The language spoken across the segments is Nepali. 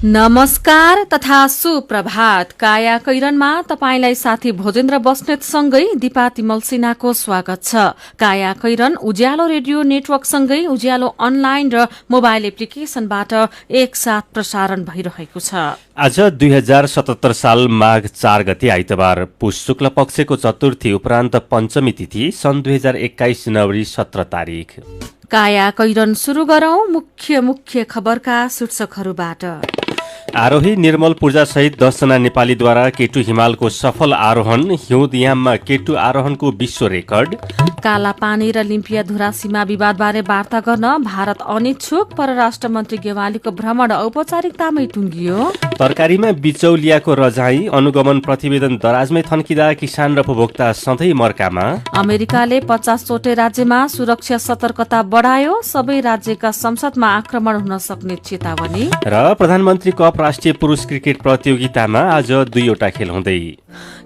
नमस्कार तथा सुप्रभात। काया कैरनमा तपाईंलाई साथी भोजेन्द्र बस्नेतसँगै दिपा तिमल सिन्हाको स्वागत छ। काया कैरन उज्यालो रेडियो नेटवर्कसँगै उज्यालो अनलाइन र मोबाइल एप्लिकेशनबाट एकसाथ प्रसारण भइरहेको छ। आज 2077 साल माघ 4 गते आइतबार पुष शुक्ल पक्षको चतुर्थी उपरान्त पञ्चमी तिथि सन् 2021 जनवरी 17 तारिक। काया कैरन शुरू गरौं मुख्य खबरका शीर्षकहरूबाट। आरोही निर्मल पूर्जा सहित 10 जना नेपालीद्वारा केटु हिमालको सफल आरोहण। हिउँदयाममा केटु आरोहणको विश्व रेकर्ड। कालापानी र लिम्पियाधुरा सीमा विवादबारे वार्ता गर्न भारत अनिच्छुक। परराष्ट्र मन्त्री गेवालीको भ्रमण औपचारिकतामै टुङ्गियो। तरकारीमा बिचौलियाको रजाई। अनुगमन प्रतिवेदन दराजमै थन्किँदा किसान र उपभोक्ता सधैँ मर्कामा। अमेरिकाले 50 वटै राज्यमा सुरक्षा सतर्कता बढायो। सबै राज्यका संसदमा आक्रमण हुन सक्ने चेतावनी। र प्रधानमन्त्री कप राष्ट्रिय पुरुष क्रिकेट प्रतियोगितामा आज 2वटा खेल हुँदै।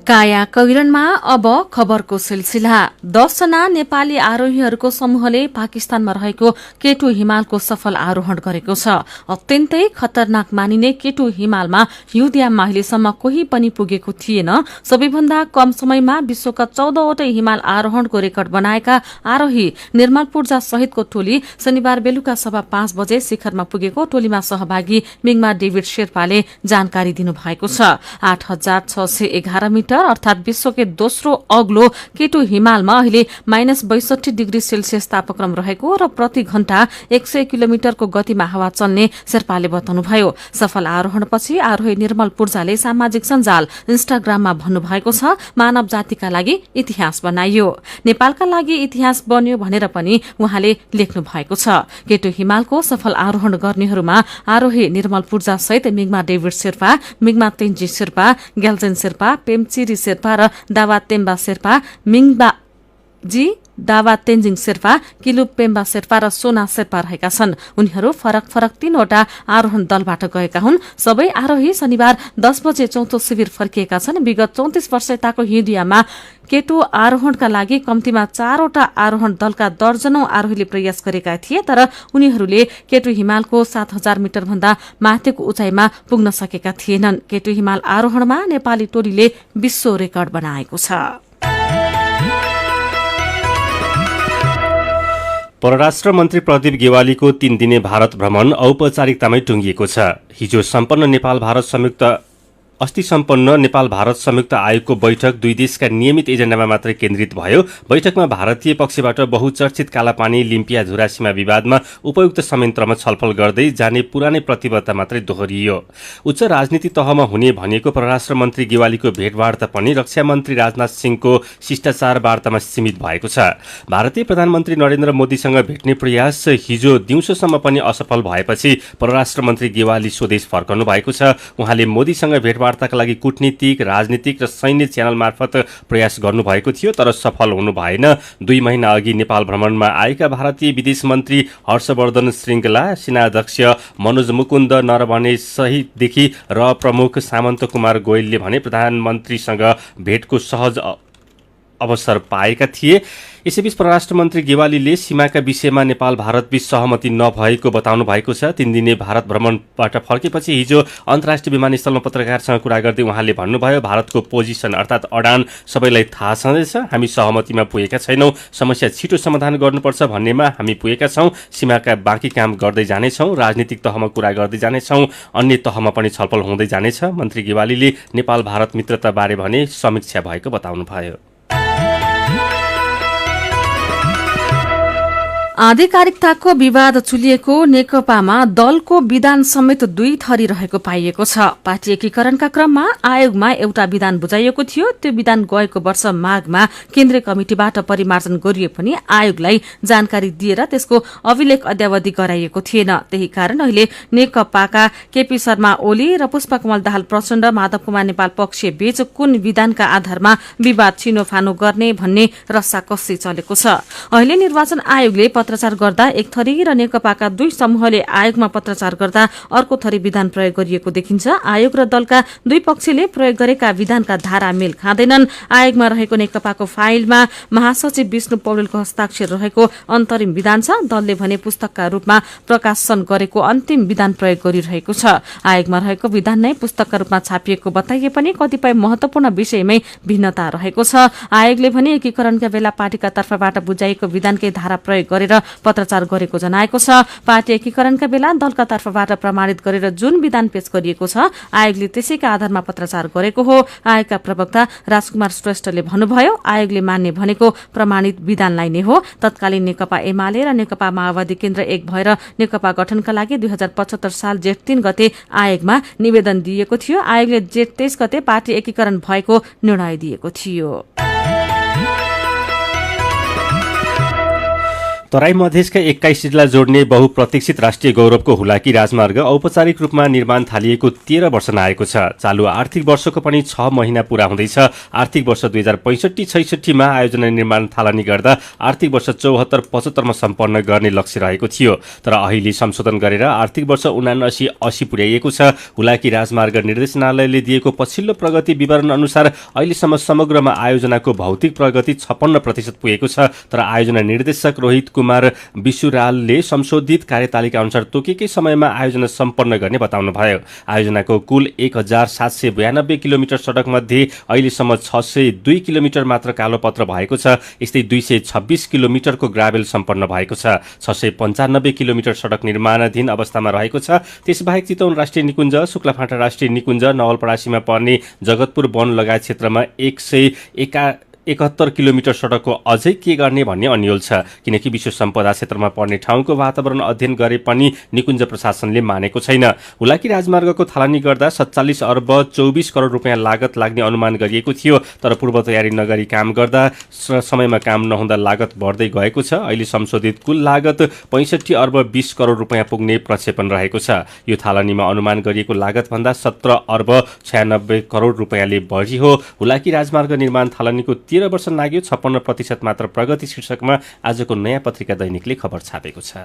काया कैरनमा अब खबरको सिलसिला। 10 जना नेपाली आरोहीहरूको समूहले पाकिस्तानमा रहेको केटु हिमालको सफल आरोहण गरेको छ। अत्यन्तै खतरनाक मानिने केटु हिमालमा हिउँदयाममा अहिलेसम्म कोही पनि पुगेको थिएन। सबैभन्दा कम समयमा विश्वका 14 वटै हिमाल आरोहणको रेकर्ड बनाएका आरोही निर्मल पूर्जा सहितको टोली शनिबार बेलुका 5:15 बजे शिखरमा पुगेको टोलीमा सहभागी मिङमा डेभिड शेर्पाले जानकारी दिनुभएको छ। 8611 मिटर अर्थात विश्वकै दोस्रो अग्लो केटु हिमालमा अहिले -62 डिग्री सेल्सियस तापक्रम रहेको र प्रति घण्टा 100 किलोमिटरको गतिमा हावा चल्ने शेर्पाले बताउनुभयो। सफल आरोहणपछि आरोही निर्मल पूर्जाले सामाजिक सञ्जाल इन्स्टाग्राममा भन्नुभएको छ, मानव जातिका लागि इतिहास बनाइयो, नेपालका लागि इतिहास बन्यो भनेर पनि उहाँले लेख्नु भएको छ। केटु हिमालको सफल आरोहण गर्नेहरूमा आरोही निर्मल पूर्जा सहित मिङमा डेभिड शेर्पा, मिङमा तेन्जी शेर्पा, ग्याल्जेन शेर्पा, पेमचिरी शेर्पा र दावा तेम्बा शेर्पा, मिङबा जी दावा तेन्जिङ शेर्पा, किलु पेम्बा शेर्पा र सोना शेर्पा रहेका छन्। उनीहरू फरक 3वटा आरोहण दलबाट गएका हुन्। सबै आरोही शनिबार 10 बजे चौथो शिविर फर्किएका छन्। विगत 34 वर्षताको हिउँदयाममा केटु आरोहणका लागि कम्तीमा 4वटा आरोहण दलका दर्जनौं आरोहीले प्रयास गरेका थिए, तर उनीहरूले केटु हिमालको 7000 मिटर भन्दा माथिको उचाइमा पुग्न सकेका थिएनन्। केटु हिमाल आरोहणमा नेपाली टोलीले विश्व रेकर्ड बनाएको छ। परराष्ट्र मन्त्री प्रदीप गेवालीको 3 दिने भारत भ्रमण औपचारिकतामै टुङ्गिएको छ। अस्ति सम्पन्न नेपाल भारत संयुक्त आयोगको बैठक दुई देशका नियमित एजेन्डामा मात्रै केन्द्रित भयो। बैठकमा भारतीय पक्षबाट बहुचर्चित कालापानी लिम्पियाधुरा सीमा विवादमा उपयुक्त संयन्त्रमा छलफल गर्दै जाने पुरानै प्रतिबद्धता मात्रै दोहोरियो। उच्च राजनीति तहमा हुने भनिएको परराष्ट्र मन्त्री गेवालीको भेटवार्ता पनि रक्षा मन्त्री राजनाथ सिंहको शिष्टाचार वार्तामा सीमित भएको छ। भारतीय प्रधानमन्त्री नरेन्द्र मोदीसँग भेट्ने प्रयास हिजो दिउँसोसम्म पनि असफल भएपछि परराष्ट्र मन्त्री गेवाली स्वदेश फर्कनु भएको छ। उहाँले मोदीसँग भेटवार्ताका लागि कूटनीतिक, राजनीतिक र सैन्य च्यानल मार्फत प्रयास गर्नुभएको थियो, तर सफल हुनु भएन। 2 महिना अघि नेपाल भ्रमणमा आएका भारतीय विदेश मन्त्री हर्षवर्धन श्रृङ्गला, सेनाध्यक्ष मनोज मुकुन्द नरवणे सहितदेखि र प्रमुख सामन्त कुमार गोयलले भने प्रधानमन्त्रीसँग भेटको सहज अवसर पाएका थिए। यसैबीच परराष्ट्र मन्त्री गेवालीले सीमाका विषयमा नेपाल भारतबीच सहमति नभएको बताउनु भएको छ। 3 दिने भारत भ्रमणबाट फर्केपछि हिजो अन्तर्राष्ट्रिय विमानस्थलमा पत्रकारसँग कुरा गर्दै उहाँले भन्नुभयो, भारतको पोजिसन अर्थात् अडान सबैलाई थाहा छँदैछ। हामी सहमतिमा पुगेका छैनौँ। समस्या छिटो समाधान गर्नुपर्छ भन्नेमा हामी पुगेका छौँ। सीमाका बाँकी काम गर्दै जानेछौँ। राजनीतिक तहमा कुरा गर्दै जानेछौँ। अन्य तहमा पनि छलफल हुँदै जानेछ। मन्त्री गेवालीले नेपाल भारत मित्रताबारे भने समीक्षा भएको बताउनुभयो। आधिकारिकताको विवाद चुलिएको नेकपामा दलको विधान समेत 2 थरी रहेको पाइएको छ। पार्टी एकीकरणका क्रममा आयोगमा एउटा विधान बुझाइएको थियो। त्यो विधान गएको वर्ष माघमा केन्द्रीय कमिटिबाट परिमार्जन गरिए पनि आयोगलाई जानकारी दिएर त्यसको अभिलेख अद्यावधि गराइएको थिएन। त्यही कारण अहिले नेकपाका केपी शर्मा ओली र पुष्पकमल दाहाल प्रचण्ड, माधव कुमार नेपाल पक्ष बीच कुन विधानका आधारमा विवाद छिनोफानो गर्ने भन्ने रस्साकस्सी चलेको छ। अहिले निर्वाचन आयोगले पत्राचार गर्दा एक थरी र नेकपाका दुई समूहले आयोगमा पत्राचार गर्दा अर्को थरी विधान प्रयोग गरिएको देखिन्छ। आयोग र दलका दुई पक्षले प्रयोग गरेका विधानका धारा मेल खाँदैनन्। आयोगमा रहेको नेकपाको फाइलमा महासचिव विष्णु पौडेलको हस्ताक्षर रहेको अन्तरिम विधान छ। दलले भने पुस्तकका रूपमा प्रकाशन गरेको अन्तिम विधान प्रयोग गरिरहेको छ। आयोगमा रहेको विधान नै पुस्तकका रूपमा छापिएको बताइए पनि कतिपय महत्वपूर्ण विषयमै भिन्नता रहेको छ। आयोगले भने एकीकरणका बेला पार्टीका तर्फबाट बुझाइएको विधानकै धारा प्रयोग गरेर पत्राचार गरेको जनाएको छ। पार्टी एकीकरणका बेला दलका तर्फबाट प्रमाणित गरेर जुन विधान पेश गरिएको छ आयोगले त्यसैका आधारमा पत्राचार गरेको हो। आयोगका प्रवक्ता राजकुमार श्रेष्ठले भन्नुभयो, आयोगले मान्ने भनेको प्रमाणित विधानलाई नै हो। तत्कालीन नेकपा एमाले र नेकपा माओवादी केन्द्र एक भएर नेकपा गठनका लागि 2075 साल जेठ 3 गते आयोगमा निवेदन दिएको थियो। आयोगले जेठ 23 गते पार्टी एकीकरण भएको निर्णय दिएको थियो। तराई मधेसका 21 जिल्ला जोड्ने बहुप्रतीक्षित राष्ट्रिय गौरवको हुलाकी राजमार्ग औपचारिक रूपमा निर्माण थालिएको 13 वर्ष नआएको छ। चालु आर्थिक वर्षको पनि 6 महिना पूरा हुँदैछ। आर्थिक वर्ष 2065-66 मा आयोजना निर्माण थालनी गर्दा आर्थिक वर्ष 74-75 मा सम्पन्न गर्ने लक्ष्य रहेको थियो। तर अहिले संशोधन गरेर आर्थिक वर्ष 79-80 पुर्याइएको छ। हुलाकी राजमार्ग निर्देशनालयले दिएको पछिल्लो प्रगति विवरण अनुसार अहिलेसम्म समग्रमा आयोजनाको भौतिक प्रगति 56% पुगेको छ। तर आयोजना निर्देशक रोहित कुमार विशुरालले संशोधित कार्यतालिका अनुसार तोकेकै समयमा आयोजना सम्पन्न गर्ने बताउनुभयो। आयोजनाको कुल 1792 किलोमिटर सडक मध्ये अहिलेसम्म 602 किलोमिटर मात्र कालोपत्र भएको छ। यस्तै 226 किलोमिटरको ग्राभेल सम्पन्न भएको छ। 695 किलोमिटर सडक निर्माणाधीन अवस्थामा रहेको छ। त्यसबाहेक चितवन राष्ट्रिय निकुञ्ज, शुक्लाफाँटा राष्ट्रिय निकुञ्ज, नवलपरासीमा पर्ने जगतपुर वन लगायत क्षेत्रमा 171 किलोमिटर सडकको अझै के गर्ने भन्ने अन्यल छ। किनकि विश्व सम्पदा क्षेत्रमा पर्ने ठाउँको वातावरण अध्ययन गरे पनि निकुञ्ज प्रशासनले मानेको छैन। हुलाकी राजमार्गको थालनी गर्दा 47 अर्ब 24 करोड रुपियाँ लागत लाग्ने अनुमान गरिएको थियो। तर पूर्व तयारी नगरी काम गर्दा समयमा काम नहुँदा लागत बढ्दै गएको छ। अहिले संशोधित कुल लागत 65 अर्ब 20 करोड रुपियाँ पुग्ने प्रक्षेपण रहेको छ। यो थालनीमा अनुमान गरिएको लागत भन्दा 17 अर्ब 96 करोड रुपियाँले बढी हो। हुलाकी राजमार्ग निर्माण थालनीको 13 वर्ष लाग्यो, 56% मात्र प्रगति शीर्षकमा आजको नयाँ पत्रिका दैनिकले खबर छापेको छ।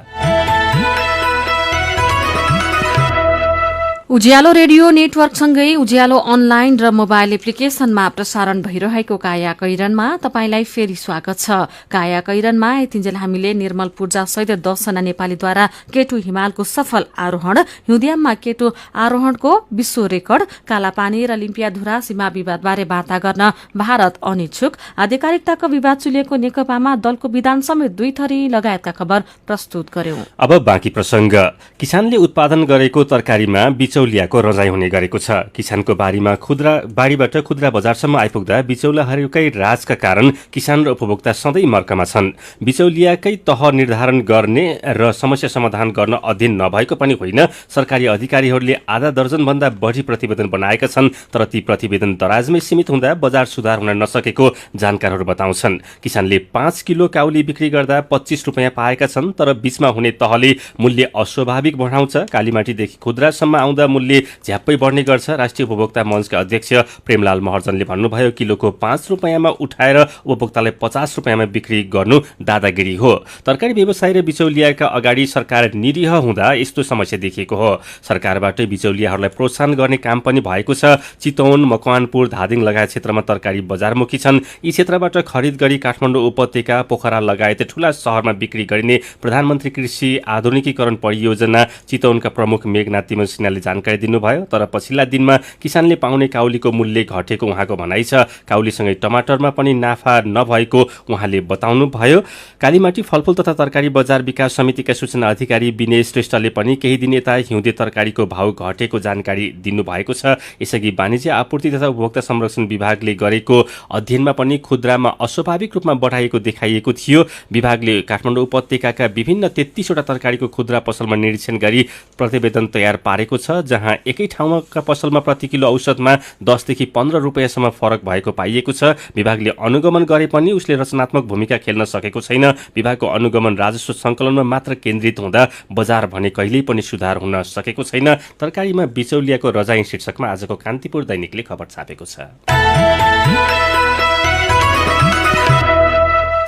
उज्यालो रेडियो नेटवर्कसँगै उज्यालो अनलाइन र मोबाइल एप्लिकेशनमा प्रसारण भइरहेको काया कैरनमा तपाईंलाई फेरि स्वागत छ। काया कैरनमा यतिन्जेल हामीले निर्मल पूर्जा सहित 10 जना नेपालीद्वारा केटु हिमालको सफल आरोहण, हिउँदियाममा केटु आरोहणको विश्व रेकर्ड, कालापानी र लिम्पियाधुरा सीमा विवादबारे वार्ता गर्न भारत अनिच्छुक, आधिकारिकताको विवाद चुलिएको नेकपामा दलको विधान समेत 2 थरी लगायतका खबर प्रस्तुत गर्यौं। अब बाँकी प्रसंग। किसानले उत्पादन गरेको तरकारीमा बिचौलियाको रजाई हुने गरेको छ। किसानको बारीबाट खुद्रा बजारसम्म आइपुग्दा बिचौलियाहरूकै राजका कारण किसान र उपभोक्ता सधैँ मर्कामा छन्। बिचौलियाकै तह निर्धारण गर्ने र समस्या समाधान गर्न अध्ययन नभएको पनि होइन। सरकारी अधिकारीहरूले आधा दर्जनभन्दा बढी प्रतिवेदन बनाएका छन्। तर ती प्रतिवेदन दराजमै सीमित हुँदा बजार सुधार हुन नसकेको जानकारहरू बताउँछन्। किसानले 5 किलो काउली बिक्री गर्दा 25 रुपियाँ पाएका छन्। तर बीचमा हुने तहले मूल्य अस्वाभाविक बढाउँछ। कालीमाटीदेखि खुद्रासम्म आउँदा मूल्य झ्याप्पै बढ्ने गर्छ। राष्ट्रिय उपभोक्ता मञ्चका अध्यक्ष प्रेमलाल महर्जनले भन्नुभयो, किलोको 5 रुपियाँमा उठाएर उपभोक्तालाई 50 रुपियाँमा बिक्री गर्नु दादागिरी हो। तरकारी व्यवसायी र बिचौलियाका अगाडि सरकार निरीह हुँदा यस्तो समस्या देखिएको हो। सरकारबाटै बिचौलियाहरूलाई प्रोत्साहन गर्ने काम पनि भएको छ। चितवन, मकवानपुर, धादिङ लगायत क्षेत्रमा तरकारी बजारमुखी छन्। यी क्षेत्रबाट खरिद गरी काठमाडौँ उपत्यका, पोखरा लगायत ठूला शहरमा बिक्री गरिने प्रधानमन्त्री कृषि आधुनिकीकरण परियोजना चितवनका प्रमुख मेघनाथ तिमल सिन्हाले जानकारी दिनुभयो। तर पछिल्ला दिनमा किसानले पाउने काउलीको मूल्य घटेको उहाँको भनाइ छ। काउलीसँगै टमाटरमा पनि नाफा नभएको उहाँले बताउनुभयो। कालीमाटी फलफूल तथा तरकारी बजार विकास समितिका सूचना अधिकारी विनय श्रेष्ठले पनि केही दिन यता हिउँदे तरकारीको भाउ घटेको जानकारी दिनुभएको छ। यसअघि वाणिज्य आपूर्ति तथा उपभोक्ता संरक्षण विभागले गरेको अध्ययनमा पनि खुद्रामा अस्वाभाविक रूपमा बढाइएको देखाइएको थियो। विभागले काठमाडौँ उपत्यकाका विभिन्न 33 वटा तरकारीको खुद्रा पसलमा निरीक्षण गरी प्रतिवेदन तयार पारेको छ, जहाँ एकै ठाउँका पसलमा प्रति किलो औसतमा 10 देखि 15 रुपियाँसम्म फरक भएको पाइएको छ। विभागले अनुगमन गरे पनि उसले रचनात्मक भूमिका खेल्न सकेको छैन। विभागको अनुगमन राजस्व सङ्कलनमा मात्र केन्द्रित हुँदा बजार भने कहिल्यै पनि सुधार हुन सकेको छैन। तरकारीमा बिचौलियाको रजाई शीर्षकमा आजको कान्तिपुर दैनिकले खबर छापेको छ।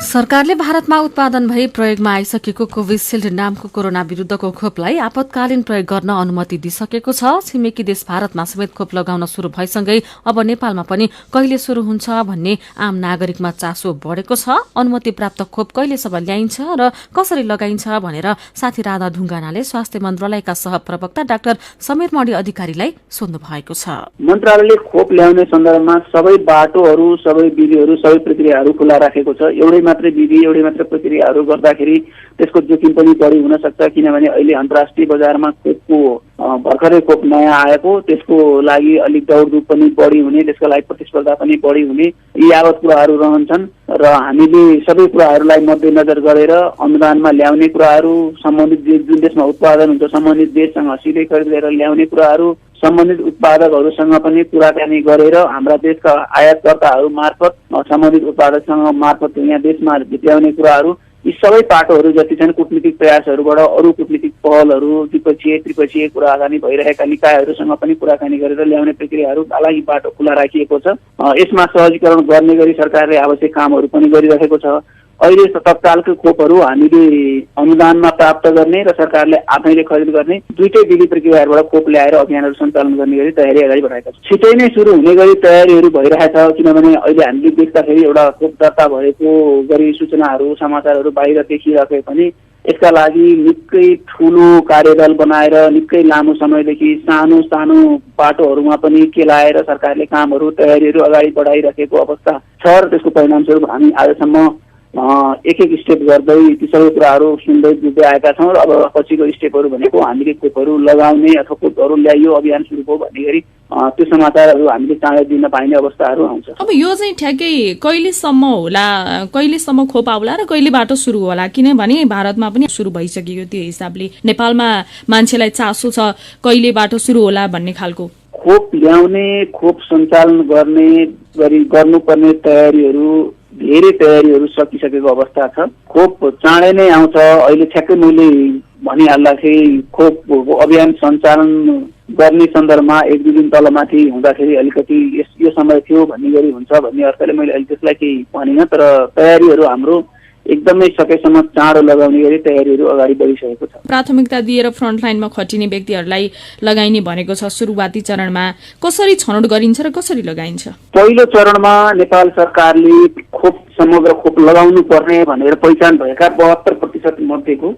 सरकारले भारतमा उत्पादन भई प्रयोगमा आइसकेको कोभिसिल्ड नामको कोरोना विरुद्धको खोपलाई आपतकालीन प्रयोग गर्न अनुमति दिइसकेको छ। छिमेकी देश भारतमा समेत खोप लगाउन शुरू भएसँगै अब नेपालमा पनि कहिले शुरू हुन्छ भन्ने आम नागरिकमा चासो बढेको छ। अनुमति प्राप्त खोप कहिलेसम्म ल्याइन्छ र कसरी लगाइन्छ भनेर साथी राधा ढुङ्गानाले स्वास्थ्य मन्त्रालयका सहप्रवक्ता डाक्टर समीर मणि अधिकारीलाई सोध्नु भएको छ। मन्त्रालयले खोप ल्याउने सन्दर्भमा सबै बाटोहरू, सबै विधिहरू, सबै प्रक्रियाहरू खुला राखेको छ। एउटै मात्रै विधि, एउटै मात्रै प्रक्रियाहरू गर्दाखेरि त्यसको जोखिम पनि बढी हुन सक्छ, किनभने अहिले अन्तर्राष्ट्रिय बजारमा खोपको भर्खरै खोप नयाँ आएको, त्यसको लागि अलिक दौडधुप पनि बढी हुने, त्यसको लागि प्रतिस्पर्धा पनि बढी हुने, यी यावत कुराहरू रहन्छन् र हामीले सबै कुराहरूलाई मध्यनजर गरेर अनुदानमा ल्याउने कुराहरू, सम्बन्धित जुन देशमा उत्पादन हुन्छ सम्बन्धित देशसँग सिधै खरिदेर ल्याउने कुराहरू, सम्बन्धित उत्पादकहरूसँग पनि कुराकानी गरेर हाम्रा देशका आयातकर्ताहरू मार्फत सम्बन्धित उत्पादकसँग मार्फत यहाँ देशमा भित्र्याउने कुराहरू, यी सबै पाटोहरू जति छन् कूटनीतिक प्रयासहरूबाट अरू कूटनीतिक पहलहरू, द्विपक्षीय त्रिपक्षीय कुराकानी भइरहेका निकायहरूसँग पनि कुराकानी गरेर ल्याउने प्रक्रियाहरूका लागि बाटो खुला राखिएको छ। यसमा सहजीकरण गर्ने गरी सरकारले आवश्यक कामहरू पनि गरिरहेको छ। अहिले तत्कालको खोपहरू हामीले अनुदानमा प्राप्त गर्ने र सरकारले आफैले खरिद गर्ने दुईटै विधि प्रक्रियाहरूबाट खोप ल्याएर अभियानहरू सञ्चालन गर्ने गरी तयारी अगाडि बढाएका छौँ। छिटै नै सुरु हुने गरी तयारीहरू भइरहेछ, किनभने अहिले हामीले देख्दाखेरि एउटा खोप दर्ता भएको गरी सूचनाहरू, समाचारहरू बाहिर देखिरहे पनि यसका लागि निकै ठुलो कार्यदल बनाएर निकै लामो समयदेखि सानो सानो बाटोहरूमा पनि केलाएर सरकारले कामहरू, तयारीहरू अगाडि बढाइरहेको अवस्था छ र त्यसको परिणामस्वरूप हामी आजसम्म एक एक स्टेप गर्दै ती सबै कुराहरू सुन्दै बुझ्दै आएका छौँ र अब पछिको स्टेपहरू भनेको हामीले खोपहरू लगाउने अथवा खोपहरू ल्याइयो अभियान सुरु भयो भन्ने गरी त्यो समाचारहरू हामीले चाँडै दिन पाइने अवस्थाहरू आउँछ। अब यो चाहिँ ठ्याक्कै कहिलेसम्म होला, कहिलेसम्म खोप आउला र कहिलेबाट सुरु होला? किनभने भारतमा पनि सुरु भइसकेको त्यो हिसाबले नेपालमा मान्छेलाई चासो छ कहिलेबाट सुरु होला भन्ने खालको। खोप ल्याउने, खोप सञ्चालन गर्ने गरी गर्नुपर्ने धेरै तयारीहरू सकिसकेको अवस्था छ। खोप चाँडै नै आउँछ। अहिले ठ्याक्कै मैले भनिहाल्दाखेरि खोप अभियान सञ्चालन गर्ने सन्दर्भमा एक दुई दिन तलमाथि हुँदाखेरि अलिकति यो समय थियो भन्ने गरी हुन्छ भन्ने अर्थले मैले अहिले त्यसलाई केही भनिनँ, तर तयारीहरू हाम्रो एकदमै सकेसम्म चाँडो लगाउने गरी तयारीहरू अगाडि बढिसकेको छ। प्राथमिकता दिएर फ्रन्टलाइनमा खटिने व्यक्तिहरूलाई लगाइने भनेको छ। सुरुवाती चरणमा कसरी छनौट गरिन्छ र कसरी लगाइन्छ? पहिलो चरणमा नेपाल सरकारले समग्र खोप लगाउनु पर्ने भनेर पहिचान भएका 72% मध्येको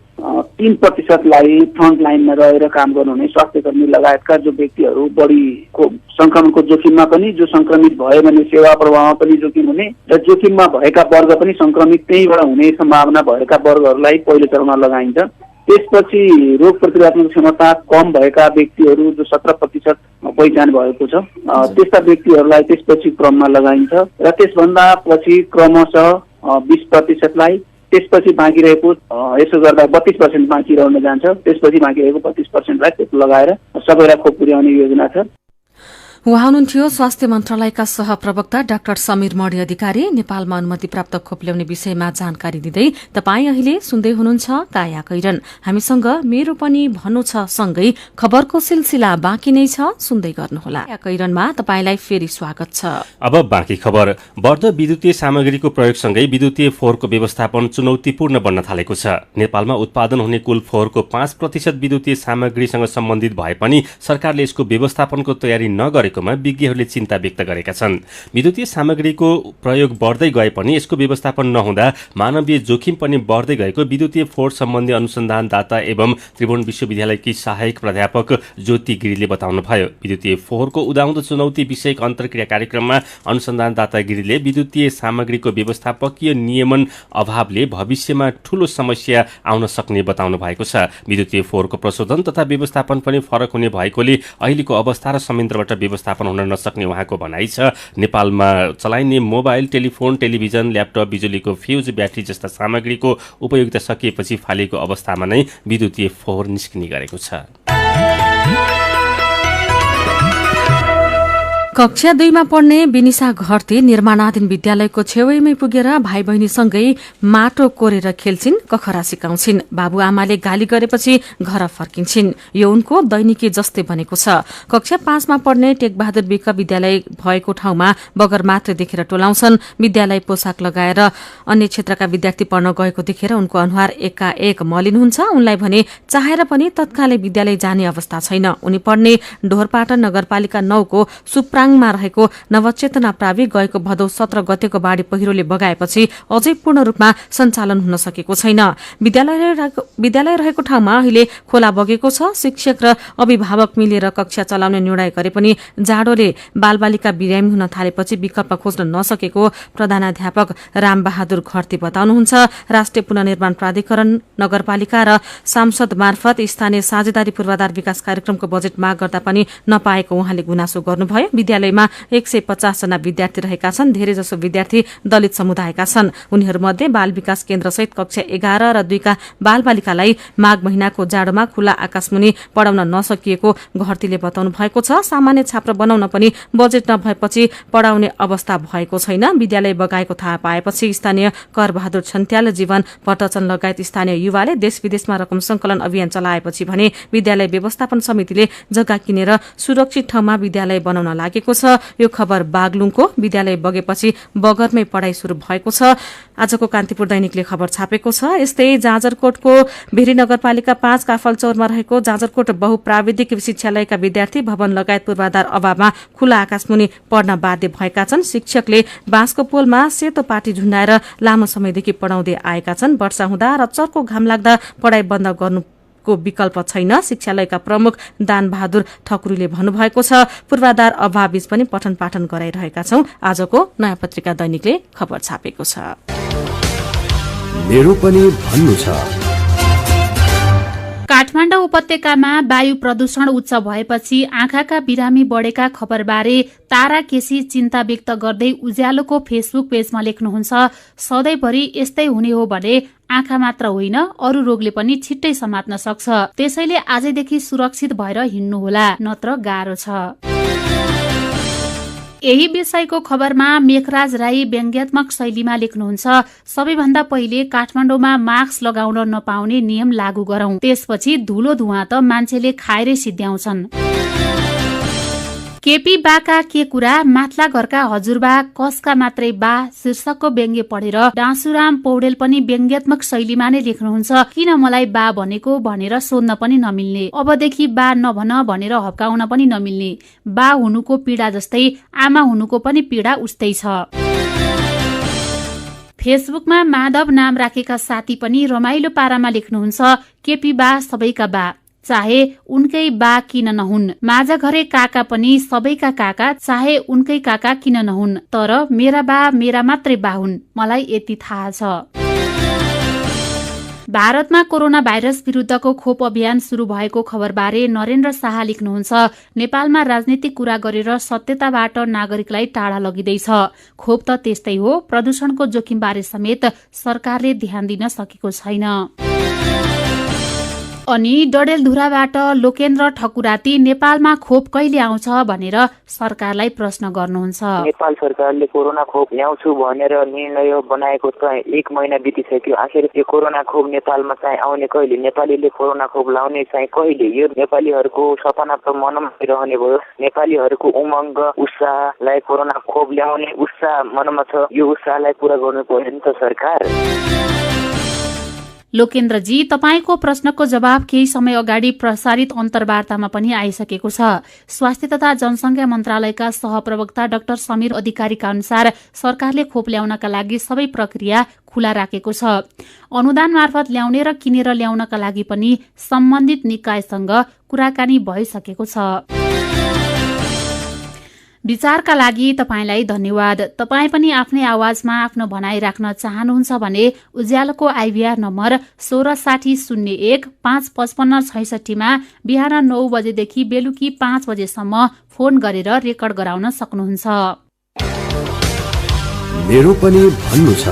3%लाई फ्रन्टलाइनमा रहेर काम गर्नुहुने स्वास्थ्यकर्मी लगायतका जो व्यक्तिहरू बढी संक्रमणको जोखिममा पनि, जो संक्रमित भयो भने सेवा प्रवाहमा पनि जोखिम हुने र जोखिममा भएका वर्ग पनि संक्रमित त्यहीबाट हुने सम्भावना भएका वर्गहरूलाई पहिलो चरणमा लगाइन्छ। त्यसपछि रोग प्रतिरोधात्मक क्षमता कम भएका व्यक्तिहरू जो 17% पहिचान भएको छ, त्यस्ता व्यक्तिहरूलाई त्यसपछि क्रममा लगाइन्छ र त्यसभन्दा पछि क्रमशः 20%लाई, त्यसपछि बाँकी रहेको यसो गर्दा 32% बाँकी रहन जान्छ। त्यसपछि बाँकी रहेको 32%लाई खोप लगाएर सबैलाई खोप पुर्याउने योजना छ। उहाँ हुनुहुन्थ्यो स्वास्थ्य मन्त्रालयका सहप्रवक्ता डाक्टर समीर मणि अधिकारी। नेपालमा अनुमति प्राप्त खोप ल्याउने विषयमा जानकारी दिँदै तपाई अहिले सुन्दै हुनुहुन्छ काया कैरन। हामीसँग मेरो पनि भन्नु छ सँगै खबरको सिलसिला बाँकी नै छ, सुन्दै गर्नुहोला। काया कैरनमा तपाईलाई फेरि स्वागत छ। अब बाँकी खबर। बढ्दो विद्युतीय सामग्रीको प्रयोगसँगै विद्युतीय फोहोरको व्यवस्थापन चुनौतीपूर्ण बन्न थालेको छ। नेपालमा उत्पादन हुने कुल फोहोरको 5% विद्युतीय सामग्रीसँग सम्बन्धित भए पनि सरकारले यसको व्यवस्थापनको तयारी नगरे विज्ञहरूले चिन्ता व्यक्त गरेका छन्। विद्युतीय सामग्रीको प्रयोग बढ्दै गए पनि यसको व्यवस्थापन नहुँदा मानवीय जोखिम पनि बढ्दै गएको विद्युतीय फोहोर सम्बन्धी अनुसन्धानदाता एवं त्रिभुवन विश्वविद्यालयकी सहायक प्राध्यापक ज्योति गिरीले बताउनुभयो। विद्युतीय फोहोरको उदाउँदो चुनौती विषयक अन्तर्क्रिया कार्यक्रममा अनुसन्धानदाता गिरीले विद्युतीय सामग्रीको व्यवस्थापकीय नियमन अभावले भविष्यमा ठूलो समस्या आउन सक्ने बताउनु भएको छ। विद्युतीय फोहोरको प्रशोधन तथा व्यवस्थापन पनि फरक हुने भएकोले अहिलेको अवस्था र संयन्त्रबाट व्यवस्थापन हुन नसक्ने उहाँको भनाइ छ। नेपालमा चलाइने मोबाइल, टेलिफोन, टेलिभिजन, ल्यापटप, बिजुलीको फ्यूज, ब्याट्री जस्ता सामग्रीको उपयोगिता सकिएपछि फालेको अवस्थामा नै विद्युतीय फोहोर निस्किने गरेको छ। कक्षा 2 मा पढ्ने बिनिसा घरती निर्माणाधीन विद्यालयको छेउमै पुगेर भाइ बहिनीसँगै माटो कोरेर खेल्छिन्, कखरा सिकाउँछिन्। बाबुआमाले गाली गरेपछि घर फर्किन्छिन्। यो उनको दैनिकी जस्तै बनेको छ। कक्षा 5 मा पढ्ने टेकबहादुर विक विद्यालय भएको ठाउँमा बगर मात्र देखेर टोलाउँछन्। विद्यालय पोसाक लगाएर अन्य क्षेत्रका विद्यार्थी पढ्न गएको देखेर उनको अनुहार एकाएक मलिन हुन्छ। उनलाई भने चाहेर पनि तत्कालै विद्यालय जाने अवस्था छैन। उनी पढ्ने ढोरपाटन नगरपालिका 9 को सुप्राङमा रहेको नवचेतना प्रावि गएको भदौ 17 गतेको बाढी पहिरोले बगाएपछि अझै पूर्ण रूपमा सञ्चालन हुन सकेको छैन। विद्यालय रहेको ठाउँमा अहिले खोला बगेको छ। शिक्षक र अभिभावक मिलेर कक्षा चलाउने निर्णय गरे पनि जाडोले बालबालिका बिरामी हुन थालेपछि विकल्प खोज्न नसकेको प्रधानाध्यापक रामबहादुर घरती बताउनुहुन्छ। राष्ट्रिय पुनर्निर्माण प्राधिकरण, नगरपालिका र सांसद मार्फत स्थानीय साझेदारी पूर्वाधार विकास कार्यक्रमको बजेट माग गर्दा पनि नपाएको उहाँले गुनासो गर्नुभयो। विद्यालयमा 150 जना विद्यार्थी रहेका छन्। धेरैजसो विद्यार्थी दलित समुदायका छन्। उनीहरूमध्ये बाल विकास केन्द्रसहित कक्षा 11 र 2 का बालबालिकालाई माघ महिनाको जाडोमा खुला आकाशमुनि पढाउन नसकिएको घरतीले बताउनु भएको छ। सामान्य छात्र बनाउन पनि बजेट नभएपछि पढाउने अवस्था भएको छैन। विद्यालय बगाएको थाहा पाएपछि स्थानीय करबहादुर छन्त्याल, जीवन पटचन लगायत स्थानीय युवाले देश विदेशमा रकम संकलन अभियान चलाएपछि भने विद्यालय व्यवस्थापन समितिले जग्गा किनेर सुरक्षित ठाउँमा विद्यालय बनाउन लागेको छ। यो खबर बागलुङको। विद्यालय बगेपछि बगरमै पढाइ शुरू भएको छ। आजको कान्तिपुर दैनिकले खबर छापेको छ। यस्तै जाजरकोटको भेरी नगरपालिका 5 काफलचौरमा रहेको जाजरकोट बहुप्राविधिक शिक्षालयका विद्यार्थी भवन लगायत पूर्वाधार अभावमा खुला आकाशमुनि पढ्न बाध्य भएका छन्। शिक्षकले बाँसको पोलमा सेतो पाटी झुण्डाएर लामो समयदेखि पढाउँदै आएका छन्। वर्षा हुँदा र चर्को घाम लाग्दा पढाइ बन्द गर्नु को विकल्प छैन। शिक्षालयका प्रमुख दानबहादुर ठकुरीले भन्नुभएको छ। पूर्वाधार अभाव बीच पनि पठन पाठन गराइरहेका छौं। आजको नयाँ पत्रिका दैनिकले खबर छापेको छ। मेरो पनि भन्नु छ। काठमाडौँ उपत्यकामा वायु प्रदूषण उच्च भएपछि आँखाका बिरामी बढेका खबरबारे तारा केसी चिन्ता व्यक्त गर्दै उज्यालोको फेसबुक पेजमा लेख्नुहुन्छ, सधैँभरि यस्तै हुने हो भने आँखा मात्र होइन अरू रोगले पनि छिट्टै समात्न सक्छ। त्यसैले आजैदेखि सुरक्षित भएर हिँड्नुहोला, नत्र गाह्रो छ। यही विषयको खबरमा मेघराज राई व्यङ्ग्यात्मक शैलीमा लेख्नुहुन्छ, सबैभन्दा पहिले काठमाडौँमा मास्क लगाउन नपाउने नियम लागू गरौं, त्यसपछि धुलो धुवा त मान्छेले खाएरै सिद्ध्याउँछन्। केपी बाका के कुरा, माथला घरका हजुरबा कसका मात्रै बा शीर्षकको व्यङ्ग्य पढेर डाँसुराम पौडेल पनि व्यङ्ग्यात्मक शैलीमा नै लेख्नुहुन्छ, किन मलाई बा भनेको भनेर सोध्न पनि नमिल्ने, अबदेखि बा नभन भनेर हप्काउन पनि नमिल्ने, बा हुनुको पीडा जस्तै आमा हुनुको पनि पीडा उस्तै छ। फेसबुकमा माधव नाम राखेका साथी पनि रमाइलो पारामा लेख्नुहुन्छ, केपी बा सबैका बा, चाहे उनकै बा किन नहुन्, माझा घरे काका पनि सबैका काका, चाहे उनकै काका किन नहुन्, तर मेरा बा मेरा मात्रै बा हुन्, मलाई यति थाहा छ। भारतमा कोरोना भाइरस विरुद्धको खोप अभियान शुरू भएको खबरबारे नरेन्द्र शाह लेख्नुहुन्छ, नेपालमा राजनीतिक कुरा गरेर सत्यताबाट नागरिकलाई टाढा लगिँदैछ। खोप त त्यस्तै हो, प्रदूषणको जोखिमबारे समेत सरकारले ध्यान दिन सकेको छैन। अनि डडेलधुराबाट लोकेन्द्र ठकुराती नेपालमा खोप कहिले आउँछ भनेर सरकारलाई प्रश्न गर्नुहुन्छ। नेपाल सरकारले कोरोना खोप ल्याउँछु भनेर निर्णय बनाएको त 1 महिना बितिसक्यो। आखिर यो कोरोना खोप नेपालमा चाहिँ आउने कहिले, नेपालीले कोरोना खोप लाउने चाहिँ कहिले? यो नेपालीहरूको सपना त मनमा रहने भयो। नेपालीहरूको उमङ्ग उत्साहलाई कोरोना खोप ल्याउने उत्साह मनमा छ, यो उत्साहलाई पूरा गर्नु पर्यो नि त सरकार। लोकेन्द्रजी, तपाईको प्रश्नको जवाब केही समय अगाडि प्रसारित अन्तर्वार्तामा पनि आइसकेको छ। स्वास्थ्य तथा जनसङ्ख्या मन्त्रालयका सहप्रवक्ता डाक्टर समीर अधिकारीका अनुसार सरकारले खोप ल्याउनका लागि सबै प्रक्रिया खुला राखेको छ। अनुदान मार्फत ल्याउने र किनेर ल्याउनका लागि पनि सम्बन्धित निकायसँग कुराकानी भइसकेको छ। विचारका लागि तपाईलाई धन्यवाद। तपाईँ पनि आफ्नै आवाजमा आफ्नो भनाइ राख्न चाहनुहुन्छ भने उज्यालोको आइभीआर नम्बर 166001 55566 मा बिहान 9 बजेदेखि बेलुकी 5 बजेसम्म फोन गरेर रेकर्ड गराउन सक्नुहुन्छ। मेरो पनि भन्नु छ।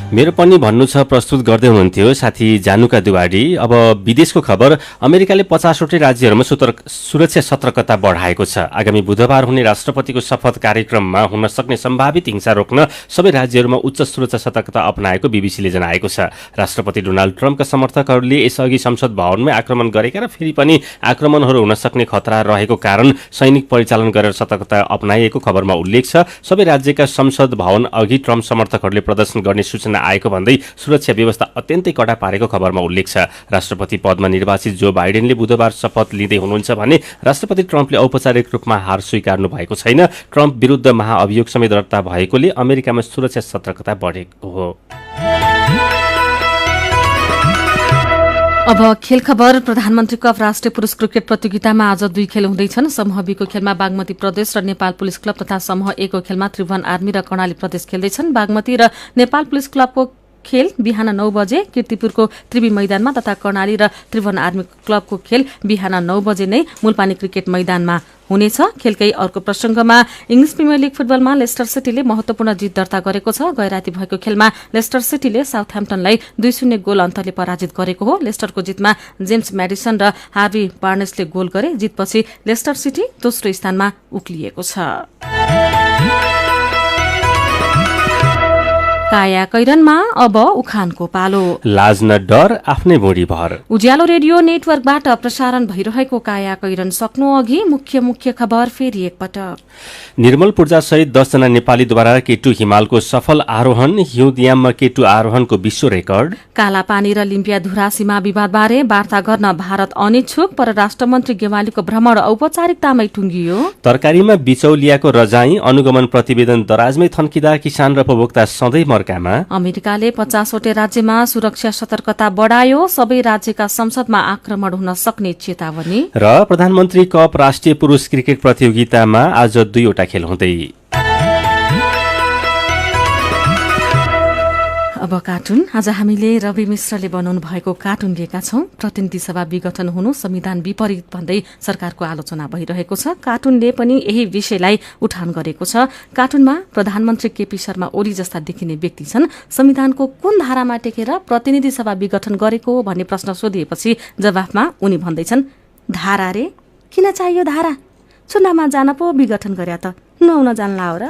मेरो पनि भन्नु छ प्रस्तुत गर्दै हुनुहुन्थ्यो साथी जानुका दुवाडी। अब विदेशको खबर, अमेरिकाले 50वटै राज्यहरूमा सुरक्षा सतर्कता बढाएको छ। आगामी बुधबार हुने राष्ट्रपतिको शपथ कार्यक्रममा हुन सक्ने सम्भावित हिंसा रोक्न सबै राज्यहरूमा उच्च सुरक्षा सतर्कता अपनाएको बीबीसीले जनाएको छ। राष्ट्रपति डोनाल्ड ट्रम्पका समर्थकहरूले यसअघि संसद भवनमै आक्रमण गरेका र फेरि पनि आक्रमणहरू हुन सक्ने खतरा रहेको कारण सैनिक परिचालन गरेर सतर्कता अपनाइएको खबरमा उल्लेख छ। सबै राज्यका संसद भवन अघि ट्रम्प समर्थकहरूले प्रदर्शन गर्ने सूचना आएको भन्दै सुरक्षा व्यवस्था अत्यन्तै कडा पारेको खबरमा उल्लेख छ। राष्ट्रपति पदमा निर्वाचित जो बाइडेनले बुधबार शपथ लिँदै हुनुहुन्छ भने राष्ट्रपति ट्रम्पले औपचारिक रूपमा हार स्वीकार्नु भएको छैन। ट्रम्प विरुद्ध महाअभियोग समेत दर्ता भएकोले अमेरिकामा सुरक्षा सतर्कता बढेको हो। अब खेल खबर, प्रधानमन्त्री कप राष्ट्रिय पुरुष क्रिकेट प्रतियोगितामा आज 2 खेल हुँदैछन्। समूह बी को खेलमा बागमती प्रदेश र नेपाल पुलिस क्लब तथा समूह ए को खेलमा त्रिभुवन आर्मी र कर्णाली प्रदेश खेल्दैछन्। बागमती र नेपाल पुलिस क्लबको खेल बिहान 9 बजे किर्तिपुरको त्रिवी मैदानमा तथा कर्णाली र त्रिभुवन आर्मी क्लबको खेल बिहान 9 बजे नै मूलपानी क्रिकेट मैदानमा हुनेछ। खेलकै अर्को प्रसंगमा इंग्लिश प्रिमियर लीग फुटबलमा लेस्टर सिटीले महत्वपूर्ण जित दर्ता गरेको छ। गैराती भएको खेलमा लेस्टर सिटीले साउथह्याम्पटनलाई 2-0 गोल अन्तरले पराजित गरेको हो। लेस्टरको जितमा जेम्स म्याडिसन र हार्वी बार्नेसले गोल गरे। जितपछि लेस्टर सिटी दोस्रो स्थानमा उक्लिएको छ। काया कैरनमा अब उखानको पालो। लाज न डर आफ्नै भुँडी भर। उज्यालो रेडियो नेटवर्कबाट प्रसारण भइरहेको काया कैरन सक्नु अघि मुख्य खबर फेरि एकपटक। निर्मल पूर्जा सहित 10 जना नेपालीद्वारा केटु हिमालको सफल आरोहण। हिउँदयाममा केटु आरोहणको विश्व रेकर्ड। कालापानी र लिम्पियाधुरा सीमा विवादबारे वार्ता गर्न भारत अनिच्छुक, परराष्ट्र मन्त्री गेवालीको भ्रमण औपचारिकतामै टुंगियो। तरकारीमा बिचौलियाको रजाई, अनुगमन प्रतिवेदन दराजमै थन्किँदा किसान र उपभोक्ता सधैँ मर्कामा। अमेरिकाले 50वटै राज्यमा सुरक्षा सतर्कता बढायो, सबै राज्यका संसदमा आक्रमण हुन सक्ने चेतावनी। र प्रधानमन्त्री कप राष्ट्रिय पुरुष क्रिकेट प्रतियोगितामा आज 2वटा खेल हुँदै। अब कार्टुन। आज हामीले रवि मिश्रले बनाउनु भएको कार्टुन लिएका छौं। प्रतिनिधि सभा विघटन हुनु संविधान विपरीत भन्दै सरकारको आलोचना भइरहेको छ। कार्टुनले पनि यही विषयलाई उठान गरेको छ। कार्टुनमा प्रधानमन्त्री केपी शर्मा ओली जस्ता देखिने व्यक्ति छन्। संविधानको कुन धारामा टेकेर प्रतिनिधि सभा विघटन गरेको भन्ने प्रश्न सोधिएपछि जवाफमा उनी भन्दैछन्, धारा रे, किन चाहियो धारा? चुनावमा जान पो विघटन गर्या त, नुहाउन जानला हो र।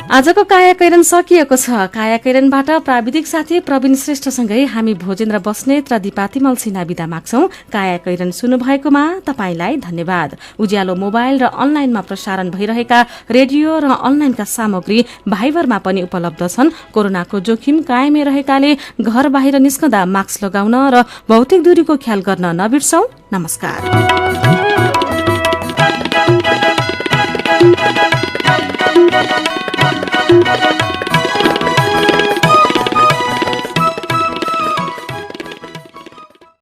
आजको काया कैरन सकिएको छ। काया कैरनबाट प्राविधिक साथी प्रवीण श्रेष्ठसँगै हामी भोजेन्द्र बस्नेत र दिपातिमल सिन्हा बिदा माग्छौं। काया कैरन सुन्नुभएकोमा तपाईलाई धन्यवाद। उज्यालो मोबाइल र अनलाइनमा प्रसारण भइरहेका रेडियो र अनलाइनका सामग्री भाइबरमा पनि उपलब्ध छन्। कोरोनाको जोखिम कायमै रहेकाले घर बाहिर निस्कँदा मास्क लगाउन र भौतिक दूरीको ख्याल गर्न नबिर्सौं। नमस्कार।